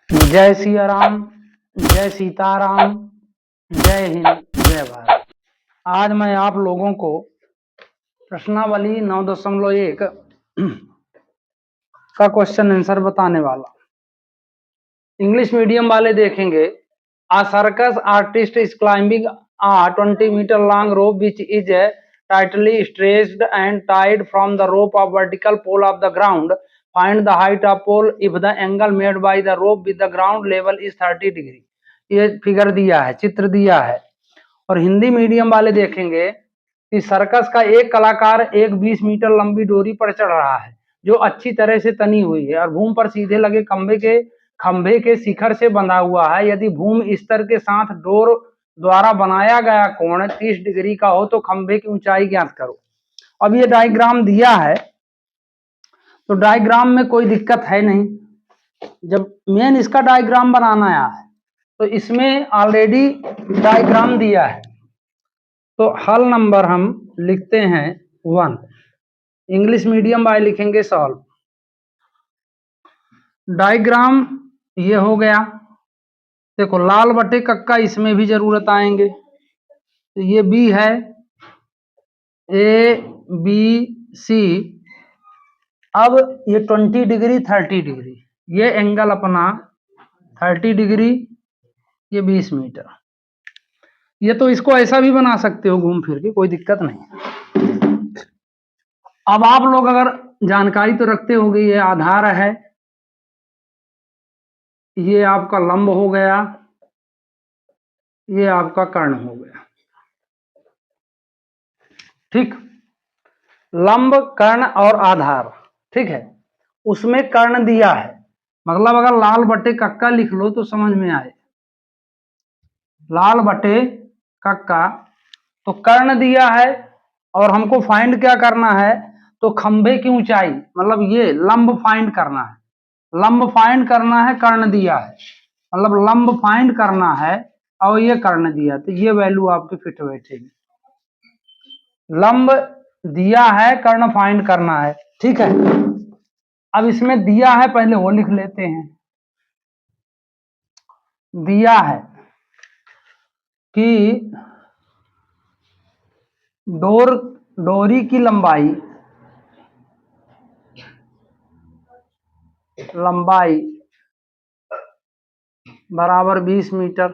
जय सिया राम, जय सीताराम, जय हिंद, जय भारत। आज मैं आप लोगों को प्रश्नावली 9.1 का क्वेश्चन आंसर बताने वाला। इंग्लिश मीडियम वाले देखेंगे, a circus artist is climbing a 20 metre long rope which is tightly stretched and tied from the rope of vertical pole of the ground. Find the height of pole if the angle made by the rope with the ground level is 30 degree. ये figure दिया है, चित्र दिया है। और Hindi medium वाले देखेंगे कि सर्कस का एक कलाकार एक 20 मीटर लंबी डोरी पर चढ़ रहा है जो अच्छी तरह से तनी हुई है और भूमि पर सीधे लगे खंभे के शिखर से बंधा हुआ है। यदि भूमि स्तर के साथ डोर द्वारा बनाया गया कोण 30 डिग्री का हो तो खंभे की ऊंचाई ज्ञात करो। अब ये डायग्राम दिया है तो डायग्राम में कोई दिक्कत है नहीं। जब मेन इसका डायग्राम बनाना है तो इसमें ऑलरेडी डायग्राम दिया है, तो हल नंबर हम लिखते हैं 1। इंग्लिश मीडियम वाले लिखेंगे सॉल्व। डायग्राम ये हो गया। देखो लाल बटे कक्का इसमें भी जरूरत आएंगे, तो ये बी है, ए बी सी। अब ये 20 डिग्री 30 डिग्री, ये एंगल अपना 30 डिग्री, ये 20 मीटर। ये तो इसको ऐसा भी बना सकते हो घूम फिर के, कोई दिक्कत नहीं। अब आप लोग अगर जानकारी तो रखते होंगे, ये आधार है, ये आपका लंब हो गया, ये आपका कर्ण हो गया। ठीक, लंब कर्ण और आधार, ठीक है। उसमें कर्ण दिया है, मतलब अगर लाल बटे कक्का लिख लो तो समझ में आए। लाल बटे कक्का, तो कर्ण दिया है और हमको फाइंड क्या करना है, तो खंभे की ऊंचाई, मतलब ये लंब फाइंड करना है। लंब फाइंड करना है, कर्ण दिया है, मतलब लंब फाइंड करना है और ये कर्ण दिया, तो ये वैल्यू आपकी फिट बैठेगी। लंब दिया है, कर्ण फाइंड करना है, ठीक है। अब इसमें दिया है, पहले वो लिख लेते हैं। दिया है कि डोरी की लंबाई बराबर 20 मीटर।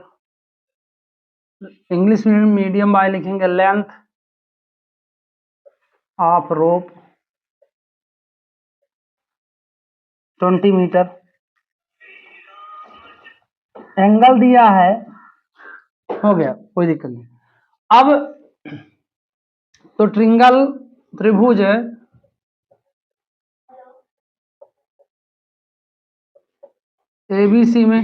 इंग्लिश मीडियम वाले लिखेंगे length of rope 20 metre. Angle दिया है, हो गया, कोई दिक्कत नहीं। अब तो त्रिभुज एबीसी में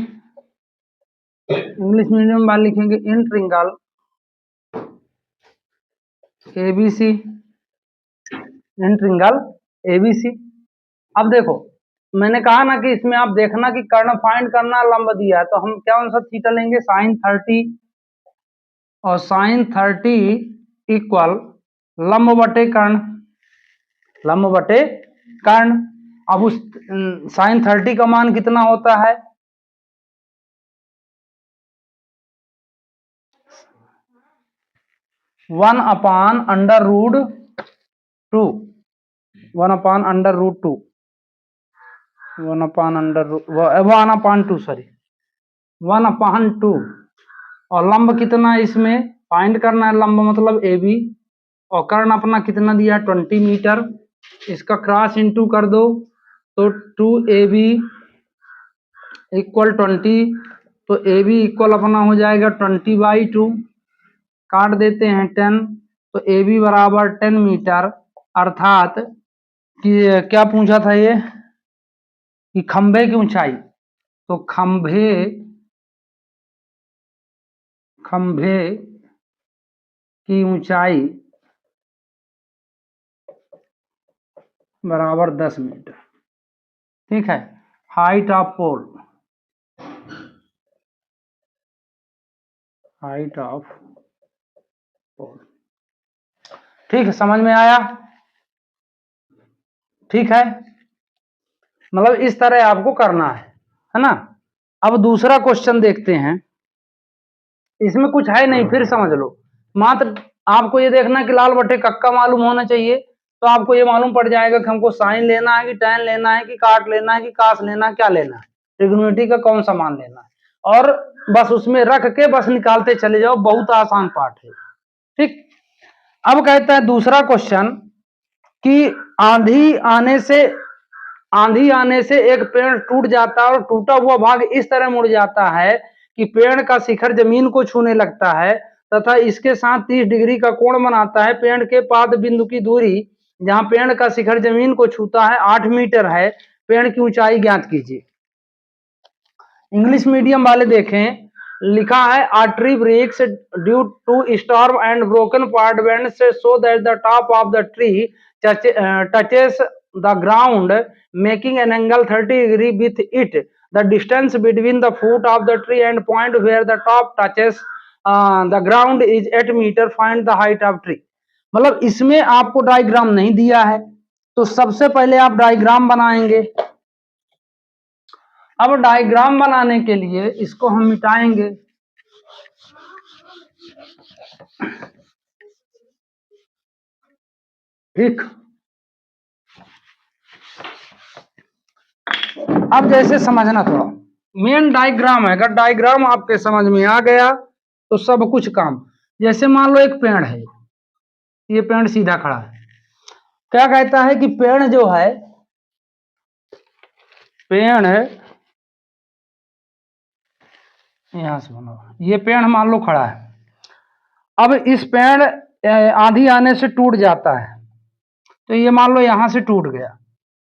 इंग्लिश मीडियम वाले लिखेंगे in triangle ABC, in triangle ABC. अब देखो मैंने कहा ना कि इसमें आप देखना कि कर्ण फाइंड करना, लंब दिया है तो हम क्या सा थीटा लेंगे sin 30, और sin 30 इक्वल लंब बटे कर्ण, लंब बटे कर्ण। अब उस sin 30 का मान कितना होता है, 1/√2, 1/√2, 1/2 और लंब कितना है इसमें फाइंड करना है, लंब मतलब ए बी, और कर्ण अपना कितना दिया 20 मीटर। इसका क्रॉस इंटू कर दो तो 2AB इक्वल 20, तो AB इक्वल अपना हो जाएगा 20/2, काट देते हैं 10, तो AB बराबर 10 मीटर। अर्थात कि क्या पूछा था ये कि खंभे की ऊंचाई, तो खंभे की ऊंचाई बराबर 10 मीटर, ठीक है। Height of pole, height of pole, ठीक है, समझ में आया, ठीक है। मतलब इस तरह आपको करना है ना। अब दूसरा क्वेश्चन देखते हैं, इसमें कुछ है नहीं, फिर समझ लो। मात्र आपको ये देखना कि लाल बटे कक्का मालूम होना चाहिए, तो आपको ये मालूम पड़ जाएगा कि हमको साइन लेना है कि tan लेना है कि काट लेना है कि कास लेना है, क्या लेना है, ट्रिग्नोमेट्री का कौन सा मान लेना है, और बस उसमें रख के बस निकालते चले जाओ, बहुत आसान पार्ट है। ठीक। अब कहता है दूसरा क्वेश्चन कि आंधी आने से एक पेड़ टूट जाता है और टूटा हुआ भाग इस तरह मुड़ जाता है कि पेड़ का शिखर जमीन को छूने लगता है तथा इसके साथ 30 डिग्री का कोण बनाता है। पेड़ के पाद बिंदु की दूरी जहां पेड़ का शिखर जमीन को छूता है 8 मीटर है। पेड़ की ऊंचाई ज्ञात कीजिए। इंग्लिश मीडियम वाले देखें, लिखा है a tree breaks due to storm and broken part bends so that the top of the tree touches the ground making an angle 30 degree with it. The distance between the foot of the tree and point where the top touches the ground is 8 meter. Find the height of tree. मतलब इसमें आपको diagram नहीं दिया है, तो सबसे पहले आप डायग्राम बनाएंगे। अब डायग्राम बनाने के लिए इसको हम मिटाएंगे। ठीक। अब जैसे समझना, थोड़ा मेन डायग्राम है, अगर डायग्राम आपके समझ में आ गया तो सब कुछ काम। जैसे मान लो एक पेड़ है, ये पेड़ सीधा खड़ा है, क्या कहता है कि पेड़ जो है, पेड़ यहां से बना, ये पेड़ मान लो खड़ा है। अब इस पेड़ आंधी आने से टूट जाता है, तो ये मान लो यहां से टूट गया,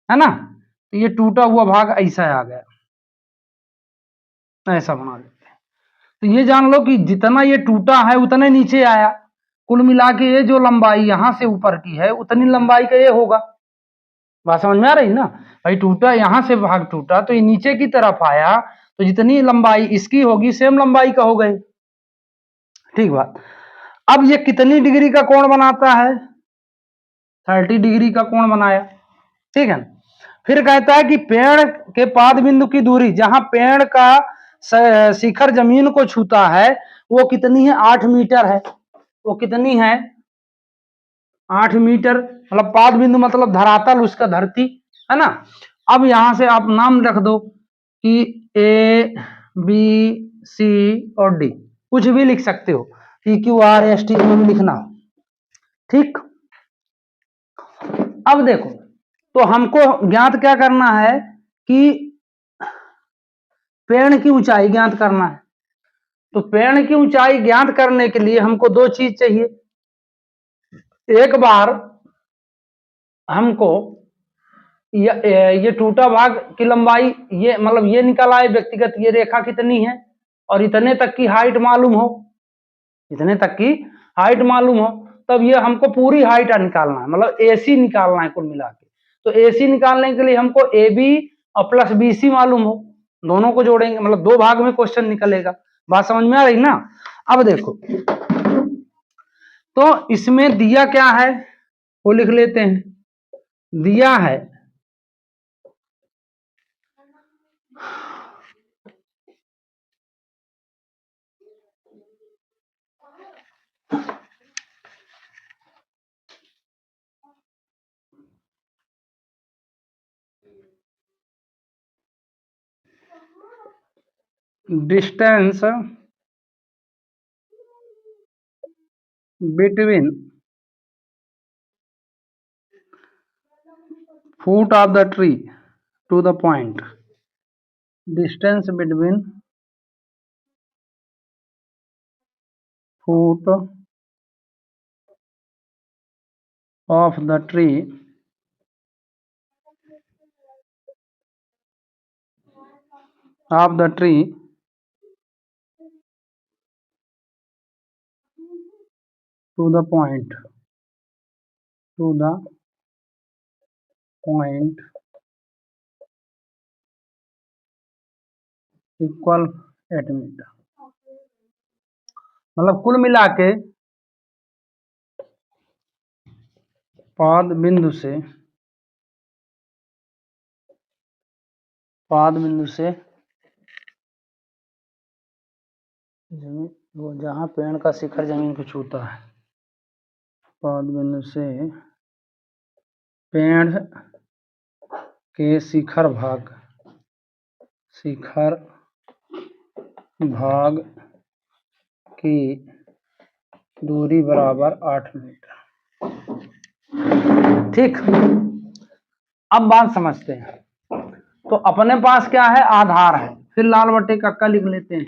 है ना, तो ये टूटा हुआ भाग ऐसा आ गया, ऐसा बना लेते हैं। तो ये जान लो कि जितना ये टूटा है उतने नीचे आया, कुल मिला के ये जो लंबाई यहां से ऊपर की है उतनी लंबाई का ये होगा। बात समझ में आ रही ना भाई, टूटा यहां से भाग टूटा तो ये नीचे की तरफ आया, तो जितनी लंबाई इसकी होगी सेम लंबाई का हो गए। ठीक बात। अब ये कितनी डिग्री का कोण बनाता है? 30 डिग्री का कोण बनाया। ठीक है। फिर कहता है कि पेड़ के पाद बिंदु की दूरी जहां पेड़ का शिखर जमीन को छूता है वो कितनी है? 8 मीटर है। वो कितनी है? 8 मीटर। मतलब पाद बिंदु मतलब धरातल उसका, धरती, है ना। अब यहां से आप नाम रख दो कि ए बी सी और डी, कुछ भी लिख सकते हो, P Q R S T में भी लिखना। ठीक। अब देखो, तो हमको ज्ञात क्या करना है कि पेड़ की ऊंचाई ज्ञात करना है। तो पेड़ की ऊंचाई ज्ञात करने के लिए हमको दो चीज चाहिए। एक बार हमको ये टूटा भाग की लंबाई, ये मतलब ये निकला है व्यक्तिगत, ये रेखा कितनी है, और इतने तक की हाइट मालूम हो, इतने तक की हाइट मालूम हो, तब ये हमको पूरी हाइट निकालना है, मतलब एसी निकालना है कुल मिला के। तो एसी निकालने के लिए हमको ए बी और प्लस बी सी मालूम हो, दोनों को जोड़ेंगे, मतलब दो भाग में क्वेश्चन निकलेगा। बात समझ में आ रही ना। अब देखो, तो इसमें दिया क्या है वो लिख लेते हैं। दिया है distance between foot of the tree to the point, distance between foot of the tree to the point, to the point equal 8 metre. मतलब कुल मिला के पाद बिंदु से जमीन वो जहाँ पेड़ का शिखर जमीन को छूता है, पाद बिंदु से पेड़ के शिखर भाग की दूरी बराबर 8 मीटर। ठीक, अब बात समझते हैं। तो अपने पास क्या है, आधार है, फिर लाल बटे कक्का लिख लेते हैं।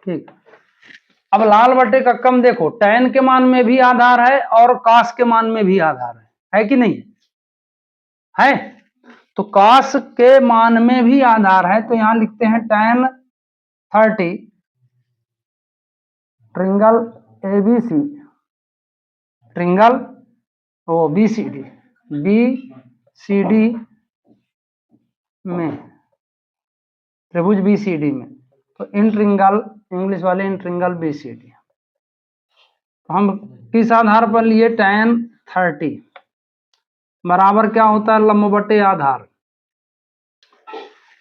ठीक, अब लाल बटे कक्का में देखो tan के मान में भी आधार है और cos के मान में भी आधार है कि नहीं है? तो cos के मान में भी आधार है, तो यहां लिखते हैं tan 30 triangle ABC triangle BCD में, त्रिभुज BCD में, तो इन ट्रिंगल, इंग्लिश वाले इन ट्रिंगल BCD। हम किस आधार पर लिए, tan 30 बराबर क्या होता है, लंब बटे आधार।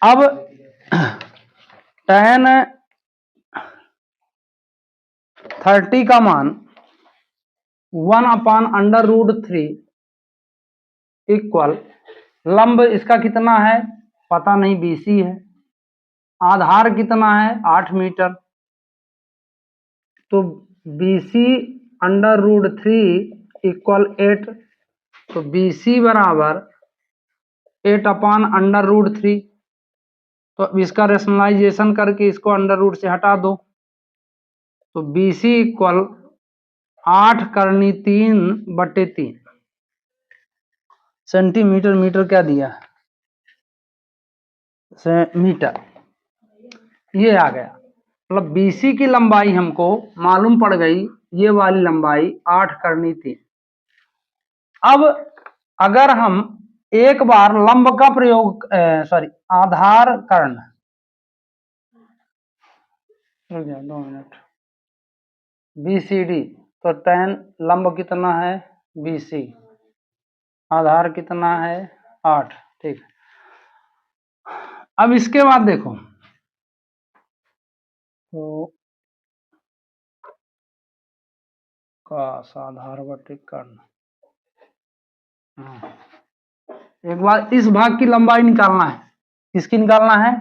अब tan 30 का मान 1/√3 इक्वल, लंब इसका कितना है पता नहीं, BC है, आधार कितना है 8 मीटर, तो BC√3 इक्वल 8, तो BC बराबर 8/√3। तो इसका रेशनलाइजेशन करके इसको अंडर रूट से हटा दो, तो BC इक्वल 8×3/3 सेंटीमीटर, मीटर क्या दिया से मीटर, ये आ गया। मतलब BC की लंबाई हमको मालूम पड़ गई, ये वाली लंबाई 8×3। अब अगर हम एक बार लंब का प्रयोग आधार कर्ण, 2 मिनट, BCD, तो tan लंब कितना है BC, आधार कितना है 8। ठीक, अब इसके बाद देखो, तो cos आधार बटे कर्ण, एक बार इस भाग की लंबाई निकालना है, किसकी निकालना है,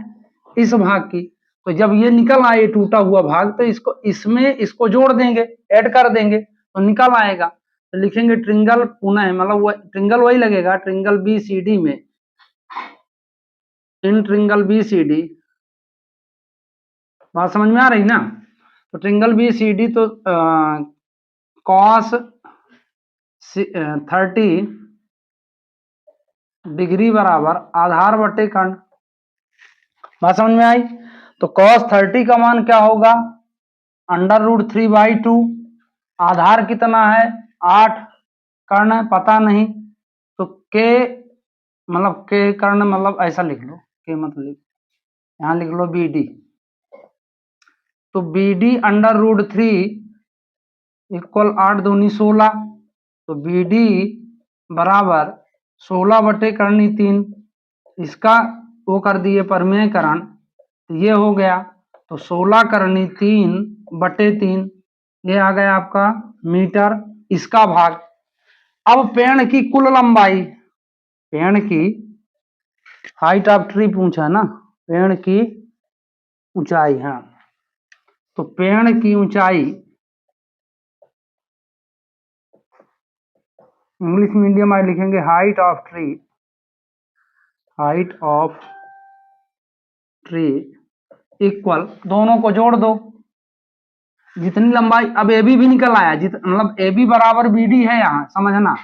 इस भाग की। तो जब ये निकल आए टूटा हुआ भाग, तो इसको इसमें इसको जोड़ देंगे, ऐड कर देंगे, तो निकल आएगा। तो लिखेंगे ट्रिंगल पुनः, मतलब वो ट्रिंगल वही लगेगा, ट्रिंगल BCD में, इन ट्रिंगल BCD, बात समझ में आ रही ना। तो ट्रिंगल BCD, तो cos 30 डिग्री बराबर आधार बटे कर्ण, बात समझ में आई। तो cos 30 का मान क्या होगा, √3/2, आधार कितना है 8, कर्ण पता नहीं, तो k मतलब k कर्ण, मतलब ऐसा लिख लो, k मतलब यहां लिख लो BD, तो BD √3 इक्वल 8 दूनी 16, तो BD बराबर 16/3, इसका वो कर दिए परमेयकरण, तो ये हो गया, तो 16×3/3, ये आ गया आपका मीटर, इसका भाग। अब पेड़ की कुल लंबाई, पेड़ की हाइट ऑफ ट्री पूछा ना, पेड़ की ऊंचाई, हाँ, तो पेड़ की ऊंचाई, इंग्लिश मीडियम में लिखेंगे हाइट ऑफ ट्री इक्वल, दोनों को जोड़ दो, जितनी लंबाई, अब AB भी निकल आया, मतलब AB बराबर BD है, यहाँ समझना,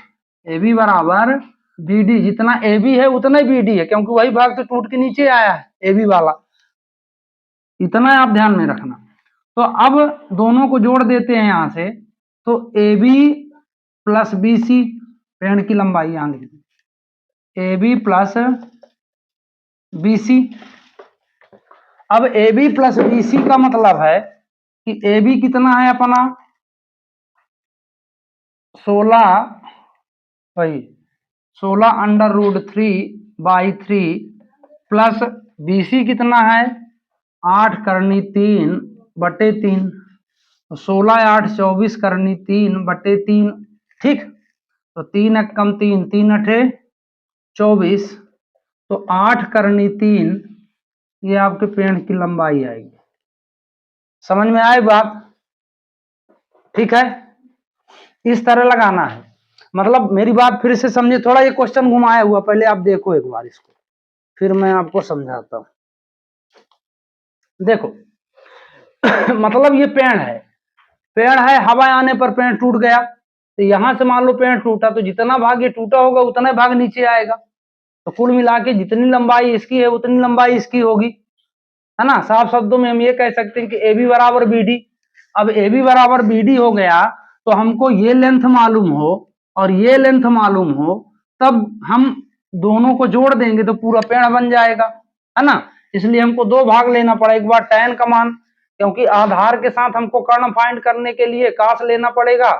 AB बराबर BD, जितना AB है उतना ही BD है, क्योंकि वही भाग तो टूट के नीचे आया है AB वाला, इतना आप ध्यान में रखना। तो अब दोनों को जोड़ देते हैं यहां से, तो AB प्लस BC, पेड़ की लंबाई यहां लिख दी, AB प्लस BC। अब AB प्लस BC का मतलब है कि AB कितना है अपना 16, वही 16√3/3 प्लस BC कितना है 8 करनी 3/3, तो 16 8 24 करनी 3/3। ठीक, तो 3 एक कम 3, 3 अठे 24, तो 8 करनी 3 ये आपके पेड़ की लंबाई आएगी। समझ में आए बात? ठीक है, इस तरह लगाना है। मतलब मेरी बात फिर से समझे, थोड़ा ये क्वेश्चन घुमाया हुआ, पहले आप देखो एक बार इसको, फिर मैं आपको समझाता हूं। देखो मतलब ये पेड़ है, हवा आने पर पेड़ टूट गया, तो यहां से मान लो पेड़ टूटा, तो जितना भाग ये टूटा होगा उतना भाग नीचे आएगा, तो कुल मिला के जितनी लंबाई इसकी है उतनी लंबाई इसकी होगी, है ना। साफ शब्दों में हम ये कह सकते हैं कि ए बी बराबर बी डी। अब ए बी बराबर बी डी हो गया, तो हमको ये लेंथ मालूम हो और ये लेंथ मालूम हो, तब हम दोनों को जोड़ देंगे तो पूरा पेड़ बन जाएगा, है ना। इसलिए हमको दो भाग लेना पड़ा, एक बार tan का मान, क्योंकि आधार के साथ हमको कर्ण फाइंड करने के लिए काश लेना पड़ेगा,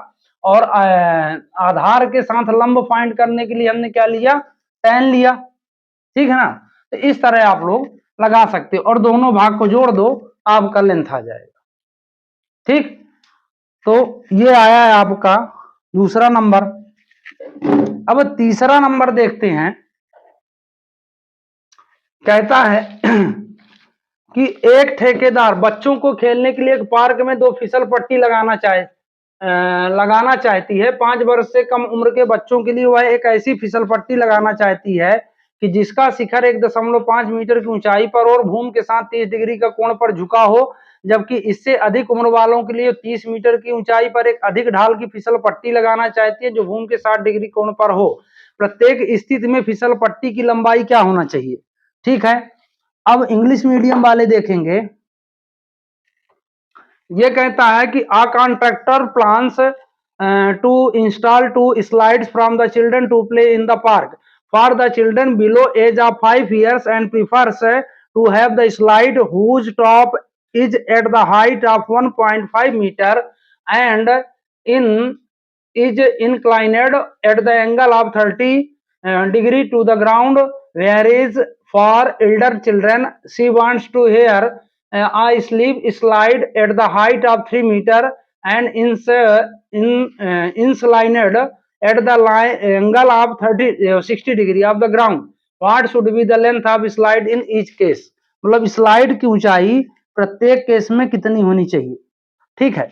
और आधार के साथ लंब फाइंड करने के लिए हमने क्या लिया, tan लिया। ठीक है ना, तो इस तरह आप लोग लगा सकते हो, और दोनों भाग को जोड़ दो, आपका लेंथ आ जाएगा। ठीक, तो ये आया है आपका दूसरा नंबर। अब तीसरा नंबर देखते हैं। कहता है कि एक ठेकेदार बच्चों को खेलने के लिए एक पार्क में 2 फिसल पट्टी लगाना चाहती है। 5 वर्ष से कम उम्र के बच्चों के लिए वह एक ऐसी फिसल पट्टी लगाना चाहती है कि जिसका शिखर 1.5 मीटर की ऊंचाई पर और भूमि के साथ 30 डिग्री का कोण पर झुका हो, जबकि इससे अधिक उम्र वालों के लिए 30 मीटर की ऊंचाई पर एक अधिक ढाल की फिसल पट्टी लगाना चाहती है जो भूमि के 60 डिग्री कोण पर हो। प्रत्येक स्थिति में फिसल पट्टी की लंबाई क्या होना चाहिए? ठीक है, अब इंग्लिश मीडियम वाले देखेंगे। ये कहता है कि a contractor plans to install 2 slides from the children to play in the park for the children below age of 5 years and prefers to have the slide whose top is at the height of 1.5 meter and in is inclined at the angle of 30 degree to the ground, whereas for elder children she wants to hear a slide at the height of 3 meter and inclined at the angle of 60 degree of the ground. What should be the length of slide in each case? मतलब slide की ऊंचाई प्रत्येक case में कितनी होनी चाहिए? ठीक है,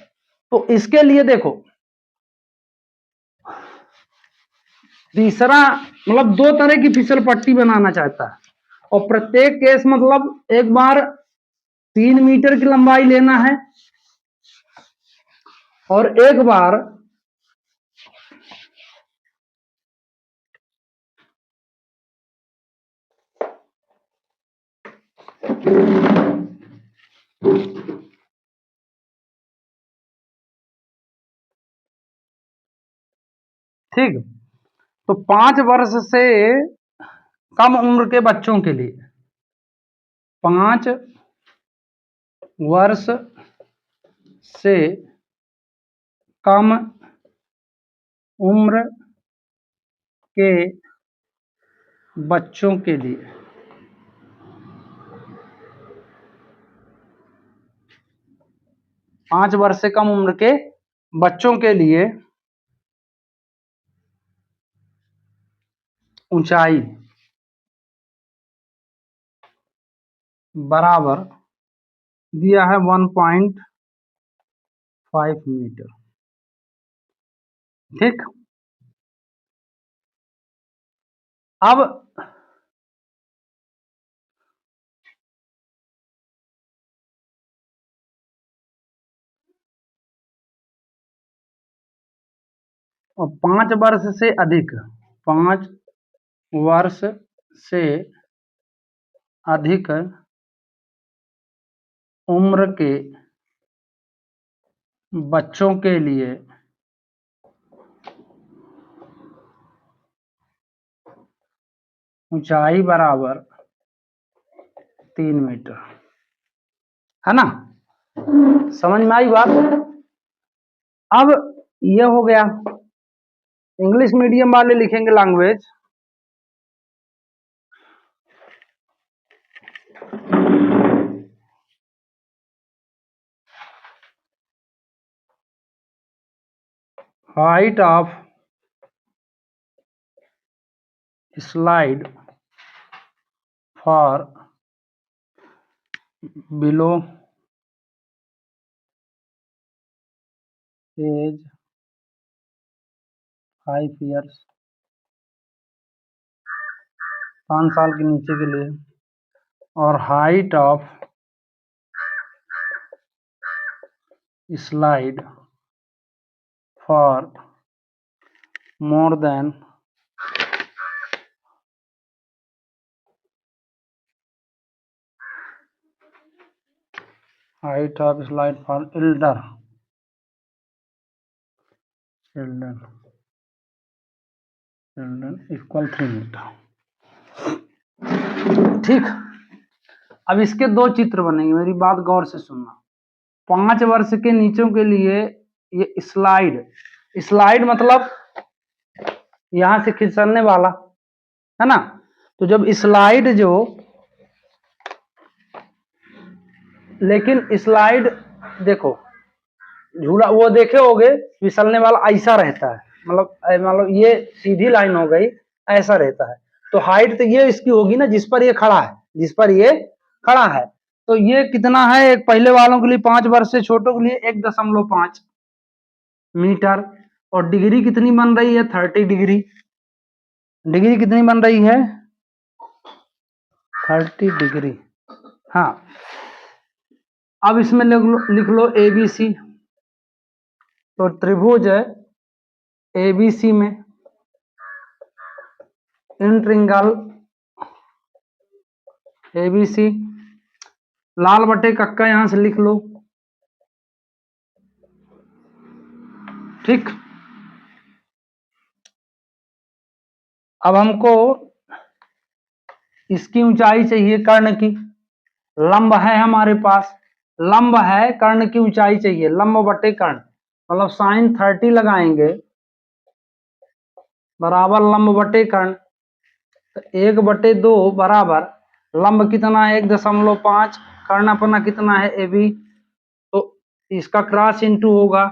तो इसके लिए देखो, तीसरा मतलब 2 तरह की फिसल पट्टी बनाना चाहता है, और प्रत्येक केस मतलब एक बार 3 मीटर की लंबाई लेना है और एक बार ठीक, तो 5 वर्ष से कम उम्र के बच्चों के लिए, 5 वर्ष से कम उम्र के बच्चों के लिए 5 वर्ष से कम उम्र के बच्चों के लिए ऊंचाई बराबर दिया है 1.5 मीटर। ठीक, अब और 5 वर्ष से अधिक, 5 वर्ष से अधिक उम्र के बच्चों के लिए ऊंचाई बराबर 3 मीटर, है ना। समझ में आई बात? अब ये हो गया। इंग्लिश मीडियम वाले लिखेंगे language. Height of slide for below age 5 years, 5 साल के नीचे के लिए, और height of slide for more than 3 metre. ठीक, अब इसके दो चित्र बनेंगे, मेरी बात गौर से सुनना। 5 वर्ष के नीचों के लिए ये स्लाइड मतलब यहां से खिसकने वाला है ना। तो जब स्लाइड जो, लेकिन स्लाइड देखो झूला वो देखे होगे फिसलने वाला ऐसा रहता है, मतलब ये सीधी लाइन हो गई, ऐसा रहता है। तो हाइट तो ये इसकी होगी ना जिस पर ये खड़ा है, जिस पर ये खड़ा है। तो ये कितना है, एक पहले वालों के लिए 5 वर्ष से छोटों के लिए 1.5 मीटर। और डिग्री कितनी बन रही है, 30 डिग्री। डिग्री कितनी बन रही है, 30 डिग्री। हाँ, अब इसमें लिख लो ABC। तो त्रिभुज ABC में इंट्रिंगल ABC, लाल बटे कक्का यहां से लिख लो। ठीक, अब हमको इसकी ऊंचाई चाहिए, कर्ण की। लंब है हमारे पास, लंब है, कर्ण की ऊंचाई चाहिए, लंब बटे कर्ण, मतलब sin 30 लगाएंगे बराबर लंब बटे कर्ण। तो 1/2 बराबर लंब कितना है 1.5, कर्ण अपना कितना है AB। तो इसका क्रॉस इंटू होगा,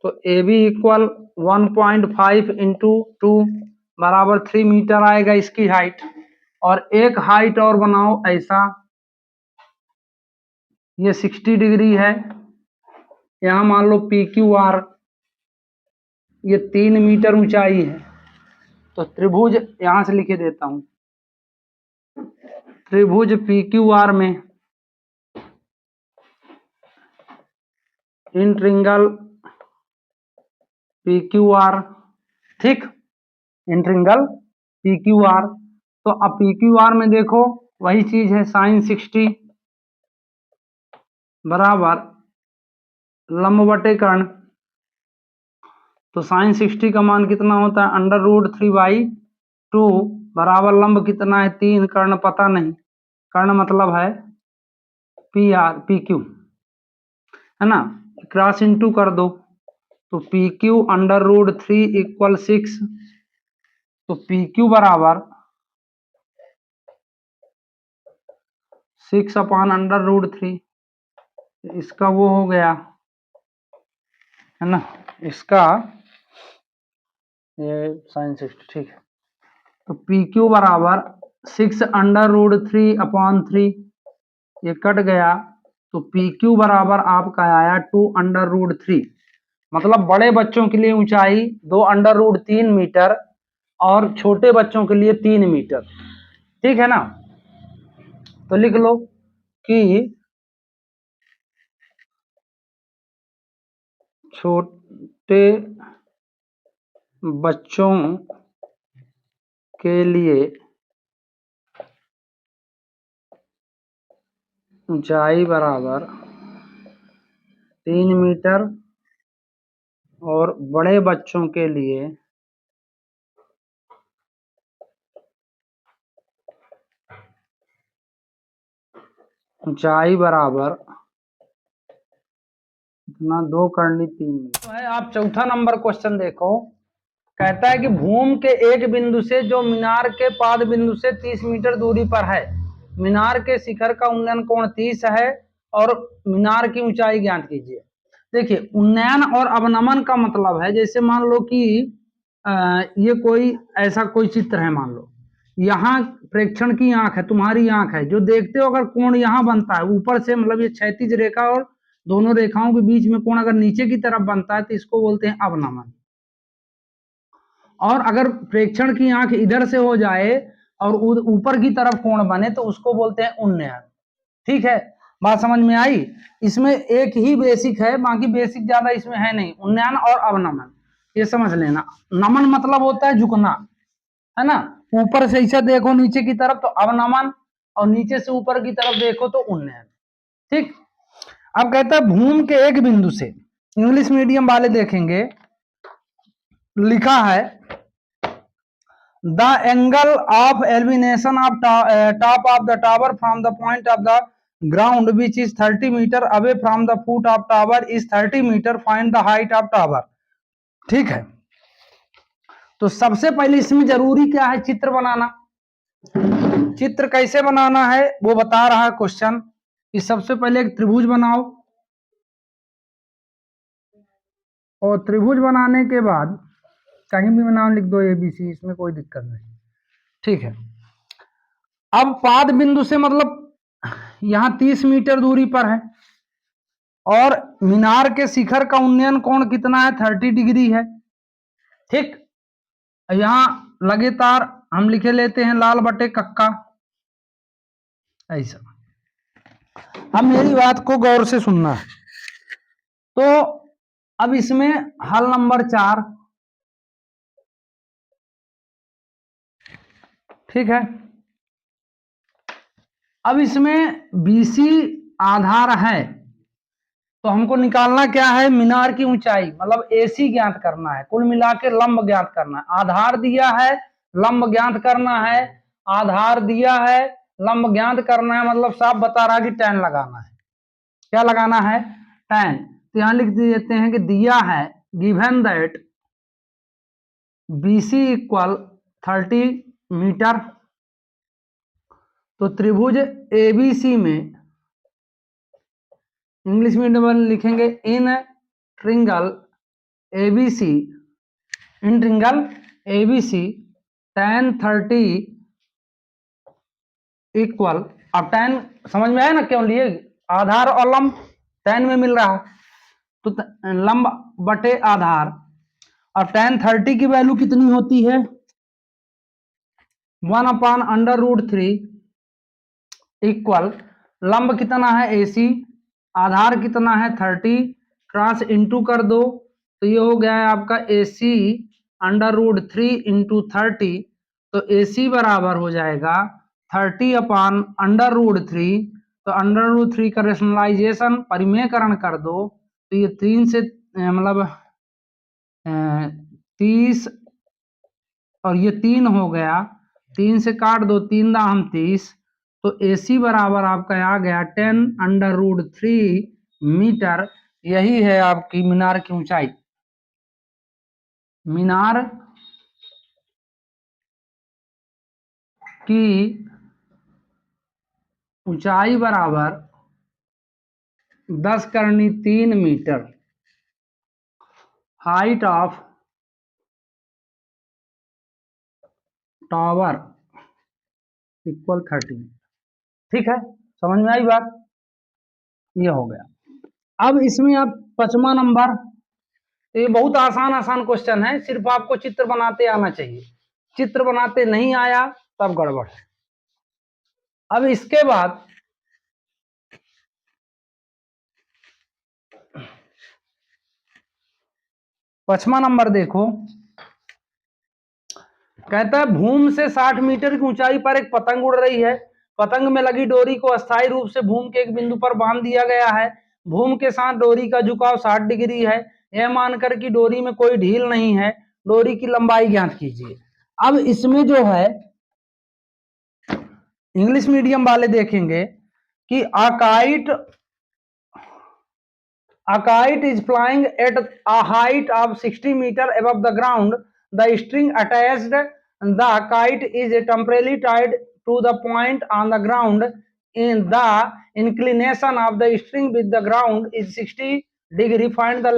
तो AB इक्वल 1.5 इंटू 2 बराबर 3 मीटर आएगा इसकी हाइट। और एक हाइट और बनाओ ऐसा, ये 60 डिग्री है, यहां मान लो PQR, ये 3 मीटर ऊंचाई है। तो त्रिभुज यहां से लिखे देता हूं, त्रिभुज PQR में इंट्रिंगल PQR, ठीक, इंट्रिंगल PQR। तो अब PQR में देखो वही चीज है, sin 60 बराबर लंब बटे कर्ण। तो sin 60 का मान कितना होता है, √3/2 बराबर लंब कितना है 3, कर्ण पता नहीं, कर्ण मतलब है PQ है ना, क्रॉस इंटू कर दो। तो PQ √3 इक्वल 6। तो PQ बराबर 6/√3, इसका वो हो गया है ना, इसका ये sin 60, ठीक है। तो PQ बराबर 6√3/3, ये कट गया। तो PQ बराबर आपका आया 2√3, मतलब बड़े बच्चों के लिए ऊंचाई 2√3 मीटर और छोटे बच्चों के लिए 3 मीटर। ठीक है ना। तो लिख लो कि छोटे बच्चों के लिए ऊंचाई बराबर 3 मीटर और बड़े बच्चों के लिए ऊंचाई बराबर इतना 2 करनी 3 मीटर है। आप चौथा नंबर क्वेश्चन देखो, कहता है कि भूमि के एक बिंदु से जो मीनार के पाद बिंदु से 30 मीटर दूरी पर है, मीनार के शिखर का उन्नयन कोण 30 है और मीनार की ऊंचाई ज्ञात कीजिए। देखिए उन्नयन और अवनमन का मतलब है, जैसे मान लो कि ये कोई ऐसा कोई चित्र है, मान लो यहाँ प्रेक्षण की आंख है, तुम्हारी आंख है, जो देखते हो अगर कोण यहाँ बनता है ऊपर से, मतलब ये क्षैतिज रेखा और दोनों रेखाओं के बीच में कोण अगर नीचे की तरफ बनता है तो इसको बोलते हैं अवनमन। और अगर प्रेक्षण की आंख इधर से हो जाए और ऊपर की तरफ कोण बने तो उसको बोलते हैं उन्नयन। ठीक है, बात समझ में आई। इसमें एक ही बेसिक है, बाकी बेसिक ज्यादा इसमें है नहीं, उन्नयन और अवनमन, ये समझ लेना। नमन मतलब होता है झुकना, है ना, ऊपर से ऐसा देखो नीचे की तरफ तो अवनमन, और नीचे से ऊपर की तरफ देखो तो उन्नयन। ठीक, अब कहता है भूमि के एक बिंदु से, इंग्लिश मीडियम वाले देखेंगे, लिखा है the angle of elevation of top of the tower from the point of the ground which is 30 metre away from the foot of tower is 30 metre, find the height of tower. ठीक है, तो सबसे पहले इसमें जरूरी क्या है, चित्र बनाना। चित्र कैसे बनाना है वो बता रहा है क्वेश्चन, कि सबसे पहले एक त्रिभुज बनाओ, और त्रिभुज बनाने के बाद कहीं भी नाम लिख दो ABC, इसमें कोई दिक्कत नहीं। ठीक है, अब पाद बिंदु से मतलब यहां 30 मीटर दूरी पर है, और मीनार के शिखर का उन्नयन कोण कितना है, 30 डिग्री है। ठीक, यहां लगे तार हम लिखे लेते हैं लाल बटे कक्का, ऐसा। अब मेरी बात को गौर से सुनना है। तो अब इसमें हल नंबर 4, ठीक है। अब इसमें BC आधार है, तो हमको निकालना क्या है, मीनार की ऊंचाई, मतलब AC ज्ञात करना है, कुल मिला के लंब ज्ञात करना है। आधार दिया है, लंब ज्ञात करना है, आधार दिया है, लंब ज्ञात करना है, मतलब साफ बता रहा है कि tan लगाना है। क्या लगाना है, tan। तो यहां लिख देते हैं कि दिया है given that BC equal 30 metre, तो त्रिभुज ABC में इंग्लिश मीडियम में लिखेंगे in triangle ABC, in triangle ABC tan 30 equal, अब tan समझ में आया ना क्यों लिए, आधार और लंब tan में मिल रहा है, तो लंब बटे आधार, और tan 30 की वैल्यू कितनी होती है, 1/√3 इक्वल, लंब कितना है AC, आधार कितना है 30, क्रॉस इंटू कर दो, तो ये हो गया है आपका AC√3 इंटू 30, तो AC बराबर हो जाएगा 30/√3, तो √3 का रेशनलाइजेशन परिमेयकरण कर दो, तो ये 3 से मतलब 30, और ये 3 हो गया, 3 से काट दो, 3 दाम 30, तो AC बराबर आपका आ गया 10√3 मीटर। यही है आपकी मीनार की ऊंचाई। मीनार की ऊंचाई बराबर 10⁻³ metre, height of tower equal 30। ठीक है, समझ में आई बात, ये हो गया। अब इसमें आप 5वां नंबर, तो ये बहुत आसान आसान क्वेश्चन है, सिर्फ आपको चित्र बनाते आना चाहिए, चित्र बनाते नहीं आया तब गड़बड़ है। अब इसके बाद 5वां नंबर देखो, कहता है भूमि से 60 मीटर की ऊंचाई पर एक पतंग उड़ रही है, पतंग में लगी डोरी को अस्थायी रूप से भूमि के एक बिंदु पर बांध दिया गया है, भूमि के साथ डोरी का झुकाव 60 डिग्री है, यह मानकर कि डोरी में कोई ढील नहीं है, डोरी की लंबाई ज्ञात कीजिए। अब इसमें जो है इंग्लिश मीडियम वाले देखेंगे कि a kite is flying at a height of 60 meter above the ground, the string attached the kite is temporarily tied to the point on the ground, in the inclination of the string with the ground is 60 degree find the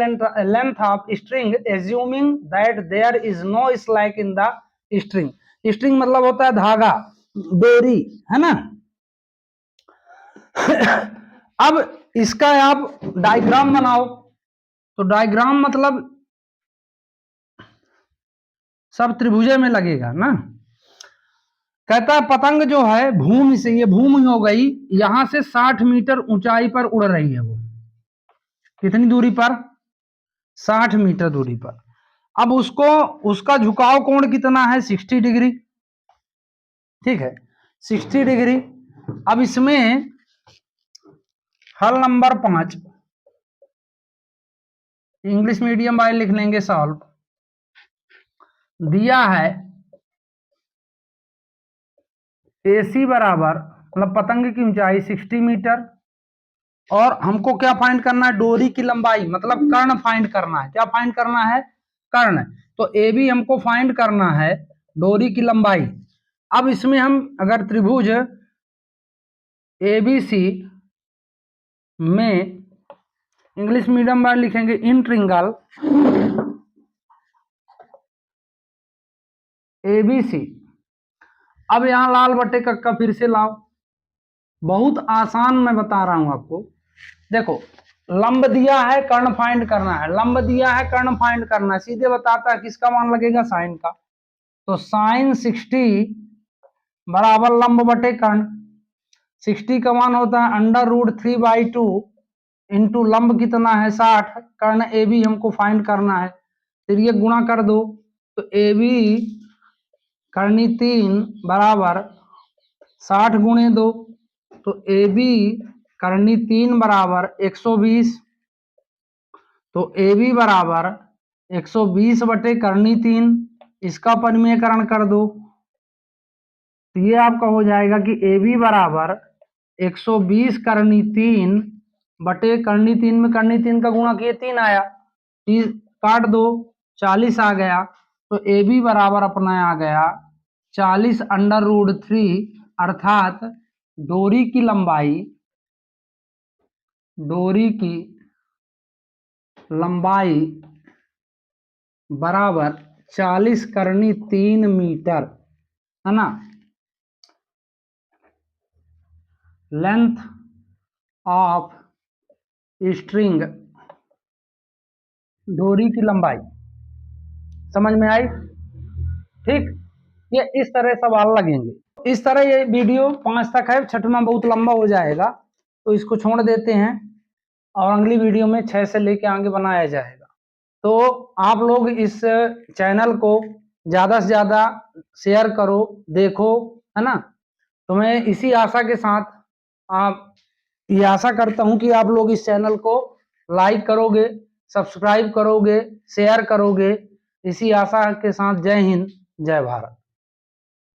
length of string assuming that there is no slack in the string. String मतलब होता है धागा, डोरी, है ना। अब इसका आप डायग्राम बनाओ, तो डायग्राम मतलब सब त्रिभुजे में लगेगा ना। कहता है पतंग जो है भूमि से, ये भूमि हो गई, यहां से 60 मीटर ऊंचाई पर उड़ रही है। वो कितनी दूरी पर? 60 मीटर दूरी पर। अब उसको, उसका झुकाव कोण कितना है? 60 डिग्री, ठीक है, 60 डिग्री। अब इसमें हल नंबर 5 इंग्लिश मीडियम वाले लिख लेंगे सॉल्व। दिया है AC बराबर, मतलब पतंग की ऊंचाई 60 मीटर, और हमको क्या फाइंड करना है? डोरी की लंबाई, मतलब कर्ण फाइंड करना है। क्या फाइंड करना है? कर्ण। तो AB हमको फाइंड करना है, डोरी की लंबाई। अब इसमें हम अगर त्रिभुज ABC में इंग्लिश मीडियम वाले लिखेंगे इन ट्रिंगल ABC। अब यहां लाल बट्टे कक्का फिर से लाओ, बहुत आसान मैं बता रहा हूं आपको। देखो, लंब दिया है, कर्ण फाइंड करना है, लंब दिया है, कर्ण फाइंड करना है, सीधे बताता है किसका मान लगेगा? साइन का। तो साइन 60 बराबर लंब बटे कर्ण। 60 का मान होता है √3/2 इंटू लंब कितना है? 60। कर्ण AB हमको फाइंड करना है, फिर ये गुणा कर दो, तो AB करनी 3 बराबर 60 गुणे 2, तो AB करनी 3 बराबर 120। तो AB बराबर 120 बटे करनी 3, इसका परिमेयकरण कर दो, तो ये आपका हो जाएगा कि AB बराबर 120 करनी 3 बटे करनी 3 में करनी 3 का गुणा किए 3 आया, 30 काट दो, 40 आ गया। तो AB बराबर अपना आ गया 40√3, अर्थात डोरी की लंबाई, डोरी की लंबाई बराबर 40 करनी 3 मीटर, है ना। लेंथ ऑफ स्ट्रिंग, डोरी की लंबाई, समझ में आई? ठीक, ये इस तरह सवाल लगेंगे। इस तरह ये वीडियो 5 तक है, छठवां बहुत लंबा हो जाएगा, तो इसको छोड़ देते हैं और अगली वीडियो में 6 से लेके आगे बनाया जाएगा। तो आप लोग इस चैनल को ज़्यादा से ज़्यादा शेयर करो, देखो, है ना। तो मैं इसी आशा के साथ आप, ये आशा करता हूं कि आप लोग इस चैनल को लाइक करोगे, सब्सक्राइब करोगे, शेयर करोगे। इसी आशा के साथ जय हिंद, जय भारत।